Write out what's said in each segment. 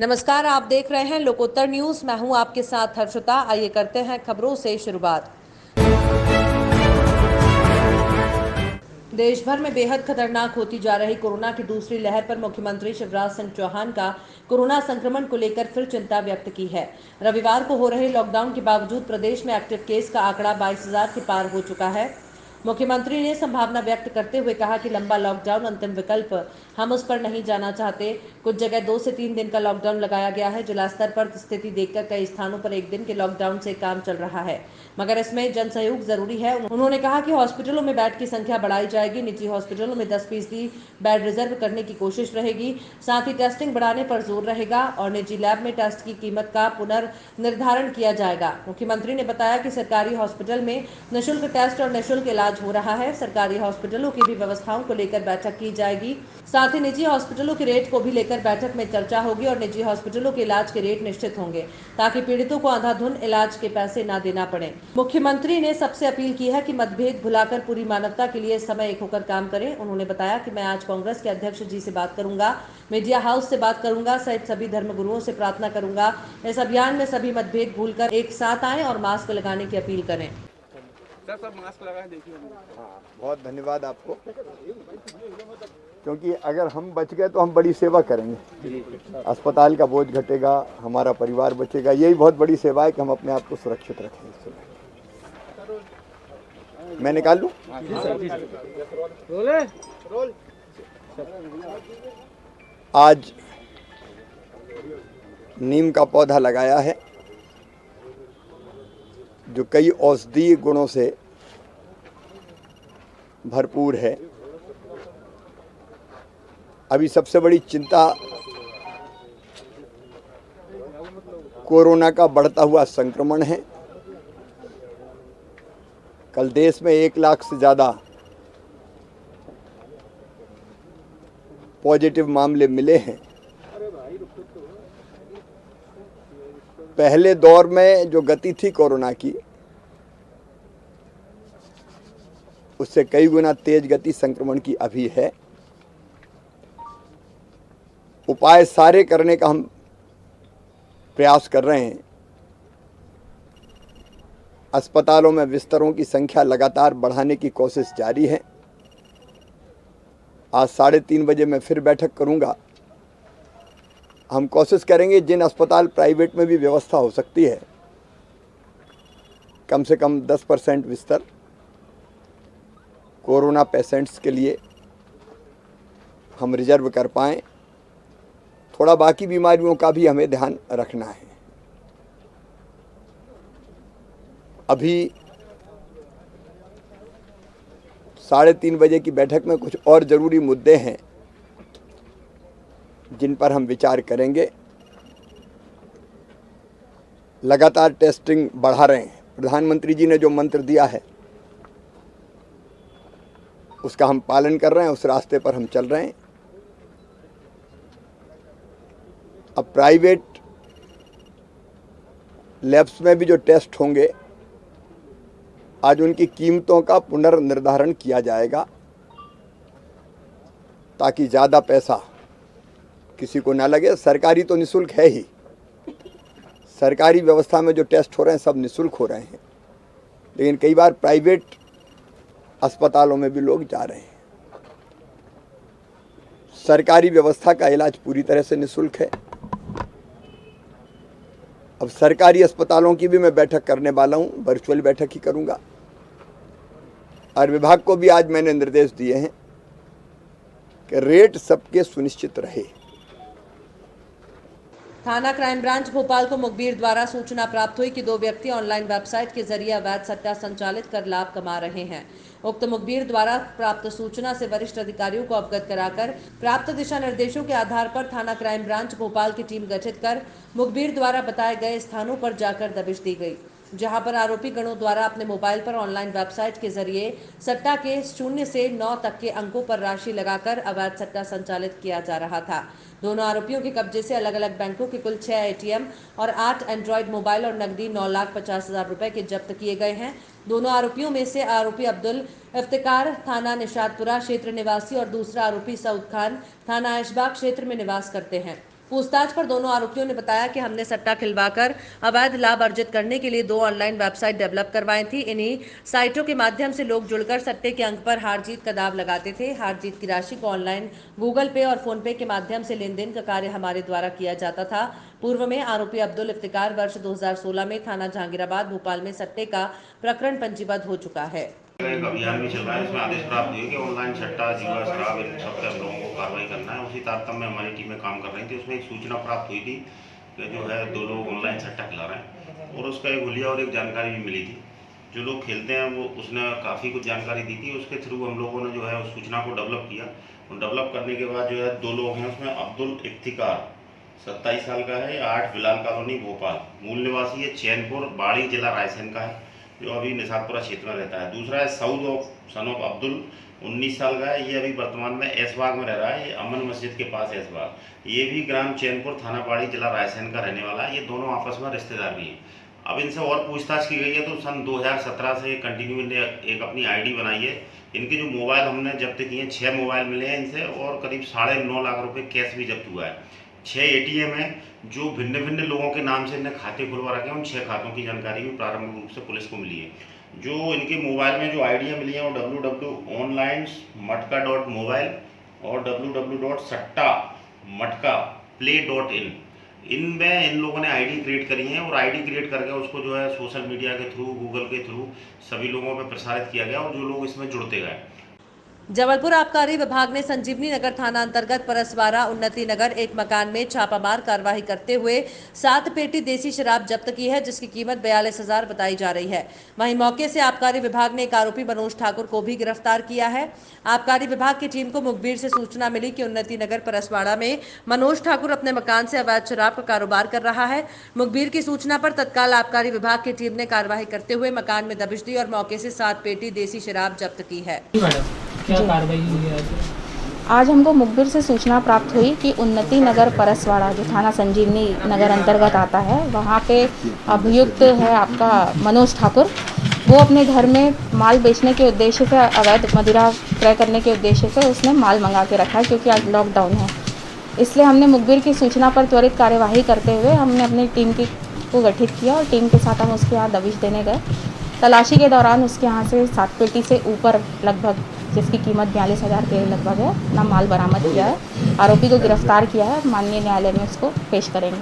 नमस्कार, आप देख रहे हैं लोकोत्तर न्यूज। मैं हूं आपके साथ हर्षिता। आइए करते हैं खबरों से शुरुआत। देश भर में बेहद खतरनाक होती जा रही कोरोना की दूसरी लहर पर मुख्यमंत्री शिवराज सिंह चौहान का कोरोना संक्रमण को लेकर फिर चिंता व्यक्त की है। रविवार को हो रहे लॉकडाउन के बावजूद प्रदेश में एक्टिव केस का आंकड़ा 22,000 के पार हो चुका है। मुख्यमंत्री ने संभावना व्यक्त करते हुए कहा कि लंबा लॉकडाउन अंतिम विकल्प, हम उस पर नहीं जाना चाहते। कुछ जगह 2 से 3 दिन का लॉकडाउन लगाया गया है। जिला स्तर पर स्थिति देखकर कई स्थानों पर 1 दिन के लॉकडाउन से काम चल रहा है, मगर इसमें जन सहयोग जरूरी है। उन्होंने कहा कि हॉस्पिटलों में बेड की संख्या बढ़ाई जाएगी। निजी हॉस्पिटलों में 10% बेड रिजर्व करने की कोशिश रहेगी। साथ ही टेस्टिंग बढ़ाने पर जोर रहेगा और निजी लैब में टेस्ट की कीमत का पुनर्निर्धारण किया जाएगा। मुख्यमंत्री ने बताया कि सरकारी हॉस्पिटल में निःशुल्क टेस्ट और निःशुल्क इलाज हो रहा है। सरकारी हॉस्पिटलों की भी व्यवस्थाओं को लेकर बैठक की जाएगी। साथ ही निजी हॉस्पिटलों के रेट को भी लेकर बैठक में चर्चा होगी और निजी हॉस्पिटलों के इलाज के रेट निश्चित होंगे, ताकि पीड़ितों को अंधाधुंध इलाज के पैसे न देना पड़े। मुख्यमंत्री ने सबसे अपील की है कि मतभेद भुलाकर पूरी मानवता के लिए इस समय एक होकर काम करें। उन्होंने बताया कि मैं आज कांग्रेस के अध्यक्ष जी से बात करूंगा, मीडिया हाउस से बात करूंगा, सहित सभी धर्मगुरुओं से प्रार्थना करूंगा। इस अभियान में सभी मतभेद भूलकर एक साथ आएं और मास्क लगाने की अपील करें। सर सब मास्क लगाए देखिए। हाँ, बहुत धन्यवाद आपको, क्योंकि अगर हम बच गए तो हम बड़ी सेवा करेंगे। अस्पताल का बोझ घटेगा, हमारा परिवार बचेगा। यही बहुत बड़ी सेवा है कि हम अपने आप को सुरक्षित रखें। इस समय मैं निकाल लूं? आज नीम का पौधा लगाया है जो कई औषधीय गुणों से भरपूर है। अभी सबसे बड़ी चिंता कोरोना का बढ़ता हुआ संक्रमण है। कल देश में 1 लाख से ज़्यादा पॉजिटिव मामले मिले हैं। पहले दौर में जो गति थी कोरोना की, उससे कई गुना तेज गति संक्रमण की अभी है। उपाय सारे करने का हम प्रयास कर रहे हैं। अस्पतालों में बिस्तरों की संख्या लगातार बढ़ाने की कोशिश जारी है। आज 3:30 बजे मैं फिर बैठक करूंगा। हम कोशिश करेंगे जिन अस्पताल प्राइवेट में भी व्यवस्था हो सकती है, कम से कम 10% बिस्तर कोरोना पेशेंट्स के लिए हम रिजर्व कर पाएँ। थोड़ा बाकी बीमारियों का भी हमें ध्यान रखना है। अभी 3:30 बजे की बैठक में कुछ और ज़रूरी मुद्दे हैं जिन पर हम विचार करेंगे। लगातार टेस्टिंग बढ़ा रहे हैं। प्रधानमंत्री जी ने जो मंत्र दिया है उसका हम पालन कर रहे हैं, उस रास्ते पर हम चल रहे हैं। अब प्राइवेट लैब्स में भी जो टेस्ट होंगे, आज उनकी कीमतों का पुनर्निर्धारण किया जाएगा, ताकि ज़्यादा पैसा किसी को ना लगे। सरकारी तो निःशुल्क है ही। सरकारी व्यवस्था में जो टेस्ट हो रहे हैं सब निःशुल्क हो रहे हैं, लेकिन कई बार प्राइवेट अस्पतालों में भी लोग जा रहे हैं। सरकारी व्यवस्था का इलाज पूरी तरह से निःशुल्क है। अब सरकारी अस्पतालों की भी मैं बैठक करने वाला हूं, वर्चुअल बैठक ही करूंगा। और विभाग को भी आज मैंने निर्देश दिए हैं कि रेट सबके सुनिश्चित रहे। थाना क्राइम ब्रांच भोपाल को मुखबिर द्वारा सूचना प्राप्त हुई कि 2 व्यक्ति ऑनलाइन वेबसाइट के जरिए अवैध सट्टा संचालित कर लाभ कमा रहे हैं। उक्त मुखबिर द्वारा प्राप्त सूचना से वरिष्ठ अधिकारियों को अवगत कराकर प्राप्त दिशा निर्देशों के आधार पर थाना क्राइम ब्रांच भोपाल की टीम गठित कर मुखबिर द्वारा बताए गए स्थानों पर जाकर दबिश दी गई, जहां पर आरोपी गणों द्वारा अपने मोबाइल पर ऑनलाइन वेबसाइट के जरिए सट्टा के 0 से 9 तक के अंकों पर राशि लगाकर अवैध सट्टा संचालित किया जा रहा था। दोनों आरोपियों के कब्जे से अलग अलग बैंकों के कुल 6 एटीएम और 8 एंड्रॉयड मोबाइल और नकदी 9,50,000 रुपए के जब्त किए गए हैं। दोनों आरोपियों में से आरोपी अब्दुल इफ्तिकार थाना निशातपुरा क्षेत्र निवासी और दूसरा आरोपी सऊद खान थाना ऐशबाग क्षेत्र में निवास करते हैं। पूछताछ पर दोनों आरोपियों ने बताया कि हमने सट्टा खिलवाकर अवैध लाभ अर्जित करने के लिए 2 ऑनलाइन वेबसाइट डेवलप करवाई थी। इन्हीं साइटों के माध्यम से लोग जुड़कर सट्टे के अंक पर हार जीत का दाव लगाते थे। हार जीत की राशि को ऑनलाइन गूगल पे और फोन पे के माध्यम से लेन देन का कार्य हमारे द्वारा किया जाता था। पूर्व में आरोपी अब्दुल इफ्तिकार वर्ष 2016 में थाना जहांगीराबाद भोपाल में सट्टे का प्रकरण पंजीबद्ध हो चुका है। एक अभियान भी चल रहा है, इसमें आदेश प्राप्त हुए कि ऑनलाइन सट्टा, जुआ, शराब इन सब पे हम लोगों को कार्रवाई करना है। उसी तारतम्य में हमारी टीमें काम कर रही थी। उसमें एक सूचना प्राप्त हुई थी कि जो है 2 लोग ऑनलाइन सट्टा खिला रहे हैं और उसका एक हुलिया और एक जानकारी भी मिली थी। जो लोग खेलते हैं वो उसने काफ़ी कुछ जानकारी दी थी। उसके थ्रू हम लोगों ने जो है उस सूचना को डेवलप किया और डेवलप करने के बाद जो है 2 लोग हैं, उसमें अब्दुल इफ्तिकार 27 साल का है, 8 बिलाल कॉलोनी भोपाल, मूल निवासी है चैनपुर बाड़ी, जिला रायसेन का है, जो अभी निशातपुरा क्षेत्र में रहता है। दूसरा है सऊद सन ऑफ अब्दुल, 19 साल का है, ये अभी वर्तमान में ऐशबाग में रह रहा है, ये अमन मस्जिद के पास ऐशबाग। ये भी ग्राम चैनपुर, थाना बाड़ी, जिला रायसेन का रहने वाला है। ये दोनों आपस में रिश्तेदार भी हैं। अब इनसे और पूछताछ की गई है तो सन 2017 से कंटिन्यू इन्हें एक अपनी आईडी बनाई है। इनके जो मोबाइल हमने जब्त किए हैं, 6 मोबाइल मिले हैं इनसे और करीब 9.5 लाख रुपये कैश भी जब्त हुआ है। 6 ATM हैं जो भिन्न भिन्न लोगों के नाम से इन्हें खाते खुलवा रखे हैं। उन 6 खातों की जानकारी भी प्रारंभिक रूप से पुलिस को मिली है। जो इनके मोबाइल में जो आईडियाँ मिली हैं वो www.onlinemtka.mobile और www.sattamatkaplay.in, इनमें इन लोगों ने आईडी क्रिएट करी है और आईडी क्रिएट करके उसको जो है सोशल मीडिया के थ्रू, गूगल के थ्रू सभी लोगों पे प्रसारित किया गया और जो लोग इसमें जुड़ते गए। जबलपुर आबकारी विभाग ने संजीवनी नगर थाना अंतर्गत परसवाड़ा उन्नति नगर एक मकान में छापामार कार्रवाई करते हुए 7 पेटी देसी शराब जब्त की है, जिसकी कीमत 42,000 बताई जा रही है। वहीं मौके से आबकारी विभाग ने एक आरोपी मनोज ठाकुर को भी गिरफ्तार किया है। आबकारी विभाग की टीम को मुखबिर से सूचना मिली कि उन्नति नगर परसवाड़ा में मनोज ठाकुर अपने मकान से अवैध शराब का कारोबार कर रहा है। मुखबिर की सूचना पर तत्काल आबकारी विभाग की टीम ने कार्रवाई करते हुए मकान में दबिश दी और मौके से 7 पेटी देसी शराब जब्त की है। क्या कार्रवाई हुई है आज हमको मुखबिर से सूचना प्राप्त हुई कि उन्नति नगर परसवाड़ा जो थाना संजीवनी नगर अंतर्गत आता है, वहाँ पे अभियुक्त है आपका मनोज ठाकुर। वो अपने घर में माल बेचने के उद्देश्य से, अवैध मदिरा क्रय करने के उद्देश्य से उसने माल मंगा के रखा है, क्योंकि आज लॉकडाउन है। इसलिए हमने मुखबिर की सूचना पर त्वरित कार्यवाही करते हुए हमने अपनी टीम को गठित किया और टीम के साथ हम उसके यहाँ दबिश देने गए। तलाशी के दौरान उसके यहाँ से 7 पेटी से ऊपर लगभग, जिसकी कीमत 42,000 के लगभग है, अपना माल बरामद किया है। आरोपी को गिरफ्तार किया है, माननीय न्यायालय में उसको पेश करेंगे।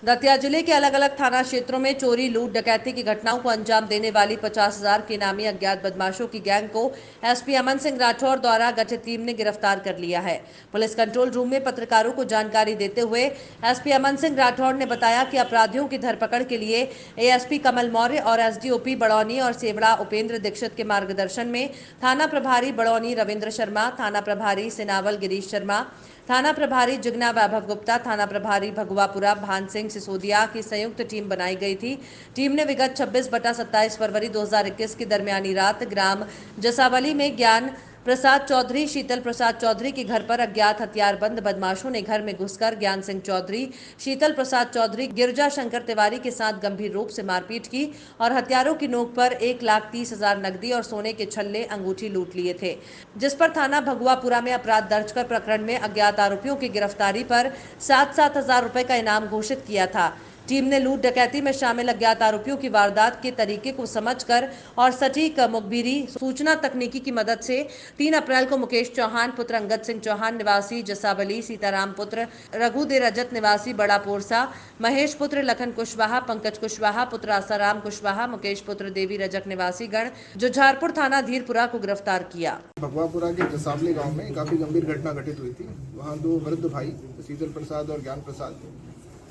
दतिया जिले के अलग अलग थाना क्षेत्रों में चोरी, लूट, डकैती की घटनाओं को अंजाम देने वाली 50,000 के नामी अज्ञात बदमाशों की गैंग को एसपी अमन सिंह राठौर द्वारा गठित टीम ने गिरफ्तार कर लिया है। पुलिस कंट्रोल रूम में पत्रकारों को जानकारी देते हुए एसपी अमन सिंह राठौर ने बताया कि अपराधियों की धरपकड़ के लिए एएसपी कमल मौर्य और एसडीओपी बड़ौनी और सेवड़ा उपेंद्र दीक्षित के मार्गदर्शन में थाना प्रभारी बड़ौनी रविंद्र शर्मा, थाना प्रभारी सिनावल गिरीश शर्मा, थाना प्रभारी जुगना वैभव गुप्ता, थाना प्रभारी भगवापुरा भान सिंह सिसोदिया की संयुक्त टीम बनाई गई थी। टीम ने विगत 26/27 फरवरी 2021 की दरमियानी रात ग्राम जसावली में ज्ञान प्रसाद चौधरी, शीतल प्रसाद चौधरी के घर पर अज्ञात हथियारबंद बदमाशों ने घर में घुसकर ज्ञान सिंह चौधरी, शीतल प्रसाद चौधरी, गिरजा शंकर तिवारी के साथ गंभीर रूप से मारपीट की और हथियारों की नोक पर 1,30,000 नकदी और सोने के छल्ले, अंगूठी लूट लिए थे, जिस पर थाना भगवापुरा में अपराध दर्ज कर प्रकरण में अज्ञात आरोपियों की गिरफ्तारी पर 7-7 हजार रुपए का इनाम घोषित किया था। टीम ने लूट डकैती में शामिल अज्ञात आरोपियों की वारदात के तरीके को समझकर और सटीक मुखबिरी सूचना तकनीकी की मदद से 3 अप्रैल को मुकेश चौहान पुत्र अंगद सिंह चौहान निवासी जसावली, सीताराम पुत्र रघु दे रजत निवासी बड़ा पोरसा, महेश पुत्र लखन कुशवाहा, पंकज कुशवाहा पुत्र आसाराम कुशवाहा, मुकेश पुत्र देवी रजक निवासी गण जुझारपुर थाना धीरपुरा को गिरफ्तार किया। भगवापुरा के जसावली गांव में काफ़ी गंभीर घटना घटित हुई थी। वहां 2 वृद्ध भाई शीतल प्रसाद और ज्ञान प्रसाद,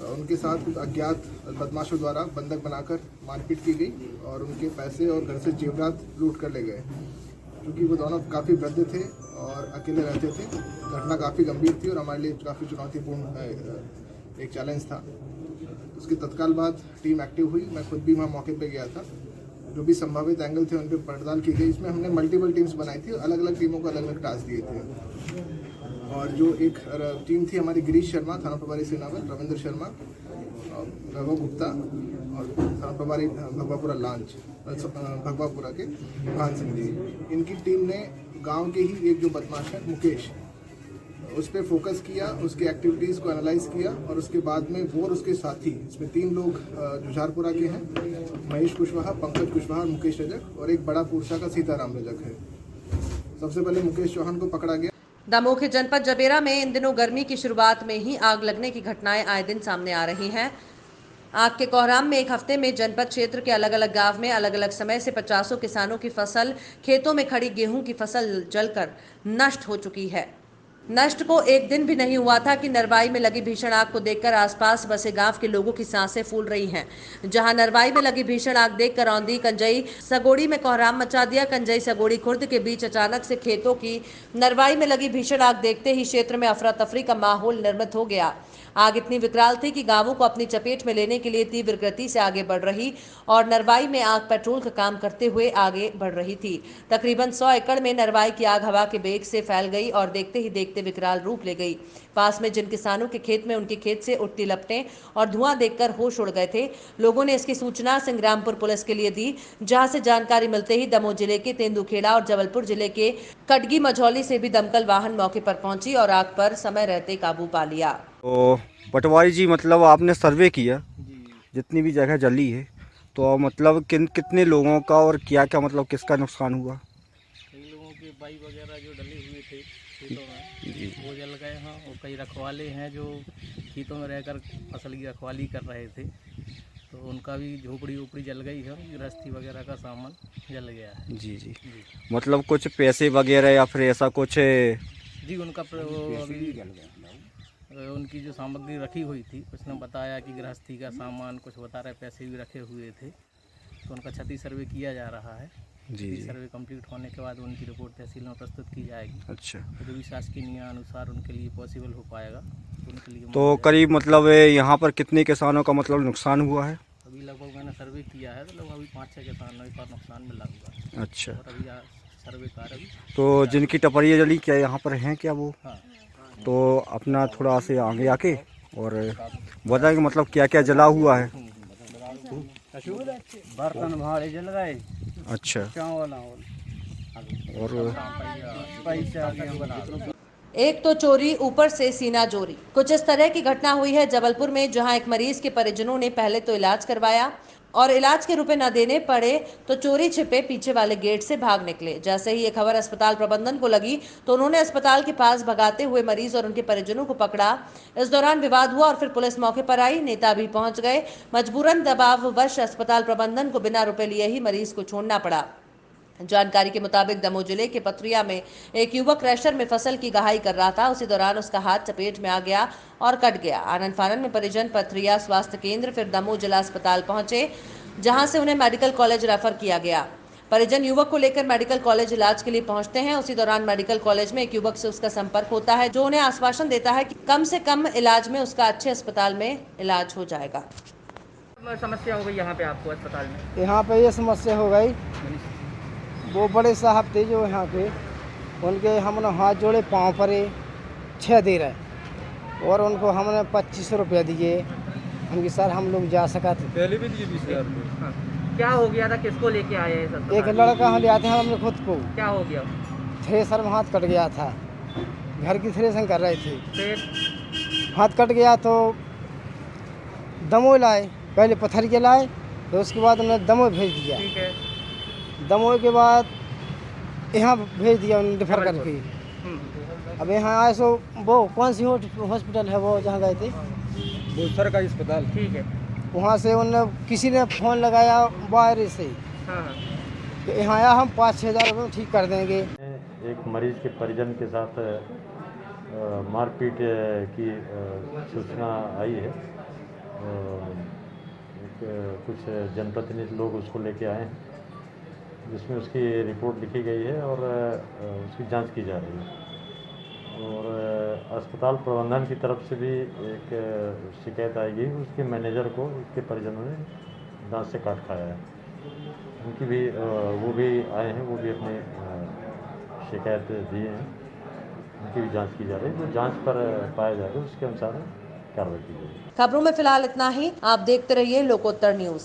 उनके साथ कुछ अज्ञात बदमाशों द्वारा बंधक बनाकर मारपीट की गई और उनके पैसे और घर से जेवरात लूट कर ले गए। क्योंकि वो दोनों काफ़ी वृद्ध थे और अकेले रहते थे, घटना काफ़ी गंभीर थी और हमारे लिए काफ़ी चुनौतीपूर्ण एक चैलेंज था। उसके तत्काल बाद टीम एक्टिव हुई। मैं खुद भी वहाँ मौके पर गया था। जो भी संभावित एंगल थे उन पर पड़ताल की गई। इसमें हमने मल्टीपल टीम्स बनाई थी, अलग अलग टीमों को अलग अलग टास्क दिए थे। और जो एक टीम थी हमारी गिरीश शर्मा, थाना प्रभारी सिनावल, रविंद्र शर्मा, वैभव गुप्ता और थाना प्रभारी भगवापुरा लांच, भगवापुरा के भान सिंह जी। इनकी टीम ने गांव के ही एक जो बदमाश है मुकेश, उस पर फोकस किया, उसकी एक्टिविटीज़ को एनालाइज किया और उसके बाद में वो और उसके साथी, इसमें 3 लोग जुझारपुरा के हैं, महेश कुशवाहा, पंकज कुशवाहा और मुकेश रजक, और एक बड़ा पुरसा का सीताराम रजक है। सबसे पहले मुकेश चौहान को पकड़ा गया। दमोह के जनपद जबेरा में इन दिनों गर्मी की शुरुआत में ही आग लगने की घटनाएं आए दिन सामने आ रही हैं। आग के कोहराम में एक हफ्ते में जनपद क्षेत्र के अलग अलग गांव में अलग अलग समय से 50 किसानों की फसल, खेतों में खड़ी गेहूं की फसल जलकर नष्ट हो चुकी है। नष्ट को एक दिन भी नहीं हुआ था कि नरवाई में लगी भीषण आग को देखकर आसपास बसे गांव के लोगों की सांसें फूल रही हैं। जहां नरवाई में लगी भीषण आग देखकर औंधी, कंजई, सगोड़ी में कोहराम मचा दिया। कंजई सगोड़ी खुर्द के बीच अचानक से खेतों की नरवाई में लगी भीषण आग देखते ही क्षेत्र में अफरा तफरी का माहौल निर्मित हो गया। आग इतनी विकराल थी कि गांवों को अपनी चपेट में लेने के लिए तीव्र गति से आगे बढ़ रही और नरवाई में आग पेट्रोल का काम करते हुए आगे बढ़ रही थी। तकरीबन 100 एकड़ में नरवाई की आग हवा के बेग से फैल गई और देखते ही देखते विकराल रूप ले गई। पास में जिन किसानों के खेत में उनके खेत से उठती लपटें और धुआं देखकर होश उड़ गए थे। लोगों ने इसकी सूचना संग्रामपुर पुलिस के लिए दी, जहां से जानकारी मिलते ही दमोह जिले के तेंदुखेड़ा और जबलपुर जिले के कटगी मझौली से भी दमकल वाहन मौके पर पहुंची और आग पर समय रहते काबू पा लिया। तो पटवारी जी, मतलब आपने सर्वे किया जितनी भी जगह जली है, तो मतलब कितने लोगों का और क्या क्या मतलब किसका नुकसान हुआ? कई लोगों के बाई वगैरह जो डले हुए थे खेतों में वो जल गए हैं, और कई रखवाले हैं जो खेतों में रहकर फसल की रखवाली कर रहे थे, तो उनका भी झोपड़ी उपड़ी जल गई है, गृहस्थी वगैरह का सामान जल गया है। जी। मतलब कुछ पैसे वगैरह या फिर ऐसा कुछ? जी, उनका उनकी जो सामग्री रखी हुई थी, उसने बताया कि गृहस्थी का सामान कुछ बता रहे, पैसे भी रखे हुए थे, तो उनका क्षति सर्वे किया जा रहा है। जी। सर्वे कंप्लीट होने के बाद उनकी रिपोर्ट तहसील में प्रस्तुत की जाएगी। अच्छा। तो जो भी शासकीय नियमानुसार उनके लिए पॉसिबल हो पाएगा उनके लिए। तो करीब मतलब यहाँ पर कितने किसानों का मतलब नुकसान हुआ है? अभी लगभग मैंने सर्वे किया है, तो लगभग अभी 5-6 किसानों का नुकसान मिला हुआ है। अच्छा। और अभी सर्वे कार्य अभी। तो जिनकी टपरियाँ जली क्या यहाँ पर हैं क्या वो? हाँ। तो अपना थोड़ा से आगे आके और बताएंगे मतलब क्या क्या जला हुआ है? बर्तन भाड़े जल गए। अच्छा। और एक तो चोरी, ऊपर से सीना जोरी। कुछ इस तरह की घटना हुई है जबलपुर में, जहां एक मरीज के परिजनों ने पहले तो इलाज करवाया और इलाज के रुपए न देने पड़े तो चोरी छिपे पीछे वाले गेट से भाग निकले। जैसे ही ये खबर अस्पताल प्रबंधन को लगी तो उन्होंने अस्पताल के पास भगाते हुए मरीज और उनके परिजनों को पकड़ा। इस दौरान विवाद हुआ और फिर पुलिस मौके पर आई, नेता भी पहुंच गए। मजबूरन दबाववश अस्पताल प्रबंधन को बिना रुपए लिए ही मरीज को छोड़ना पड़ा। जानकारी के मुताबिक दमोह जिले के पथरिया में एक युवक क्रैशर में फसल की गहाई कर रहा था। उसी दौरान उसका हाथ चपेट में आ गया और कट गया। आनंद फानन में परिजन पथरिया स्वास्थ्य केंद्र फिर दमोह जिला अस्पताल पहुंचे, जहां से उन्हें मेडिकल कॉलेज रेफर किया गया। परिजन युवक को लेकर मेडिकल कॉलेज इलाज के लिए पहुंचते हैं। उसी दौरान मेडिकल कॉलेज में एक युवक से उसका संपर्क होता है, जो उन्हें आश्वासन देता है कि कम से कम इलाज में उसका अच्छे अस्पताल में इलाज हो जाएगा। समस्या हो गई यहाँ पे आपको अस्पताल में? यहाँ पे ये समस्या हो गई, वो बड़े साहब थे जो यहाँ पे, उनके हमने हाथ जोड़े, पाँव परे 6 दे रहे और उनको हमने 2500 रुपया दिए। हमकी सर हम लोग जा सका थे। पहले भी दिए 20,000 रुपये। हाँ। क्या हो गया था, किसको लेके आए हैं? एक लड़का हम ले आते हैं हमने खुद को। क्या हो गया? थ्रेसर में हाथ कट गया था, घर की थ्रेसिंग कर रहे थे, फिर हाथ कट गया तो दमोह लाए, पहले पत्थर के लाए, तो उसके बाद उन्होंने दमोह भेज दिया। ठीक है। दमोह के बाद यहाँ भेज दिया उन्होंने रेफर करके। अब यहाँ आए सो वो कौन सी हॉस्पिटल है वो जहाँ गए थे, दूसरा का अस्पताल। ठीक है। वहाँ से उन्होंने किसी ने फ़ोन लगाया बाहर से। हाँ। कि यहाँ आया हम 5-6 हज़ार रुपये ठीक कर देंगे। एक मरीज के परिजन के साथ मारपीट की सूचना आई है। कुछ जनप्रतिनिधि लोग उसको लेके आए हैं, जिसमें उसकी रिपोर्ट लिखी गई है और उसकी जांच की जा रही है। और अस्पताल प्रबंधन की तरफ से भी एक शिकायत आई गई, उसके मैनेजर को उसके परिजनों ने दांत से काट खाया है। उनकी भी वो भी आए हैं, वो भी अपने शिकायत दिए हैं, उनकी भी जांच की जा रही है। जो जांच पर पाया जाएगा उसके अनुसार कार्रवाई की जाएगी। खबरों में फिलहाल इतना ही। आप देखते रहिए लोकोत्तर न्यूज।